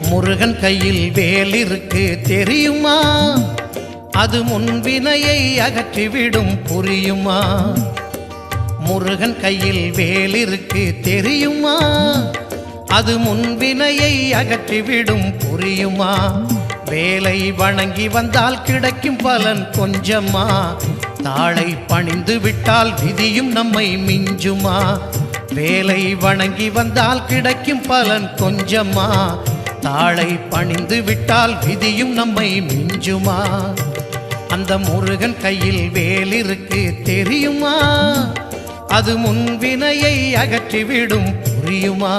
முருகன் கையில் வேல் இருக்கு தெரியுமா? அது முன்வினையை அகற்றிவிடும் புரியுமா? முருகன் கையில் வேல் இருக்கு தெரியுமா? அது முன்வினையை அகற்றிவிடும் புரியுமா? வேலை வணங்கி வந்தால் கிடைக்கும் பலன் கொஞ்சமா? தாளை பணிந்து விட்டால் விதியும் நம்மை மிஞ்சுமா? வேலை வணங்கி வந்தால் கிடைக்கும் பலன் கொஞ்சமா? தாளை பணிந்து விட்டால் விதியும் நம்மை மிஞ்சுமா? அந்த முருகன் கையில் வேல் இருக்கு தெரியுமா? அது முன்வினையை அகற்றிவிடும் புரியுமா?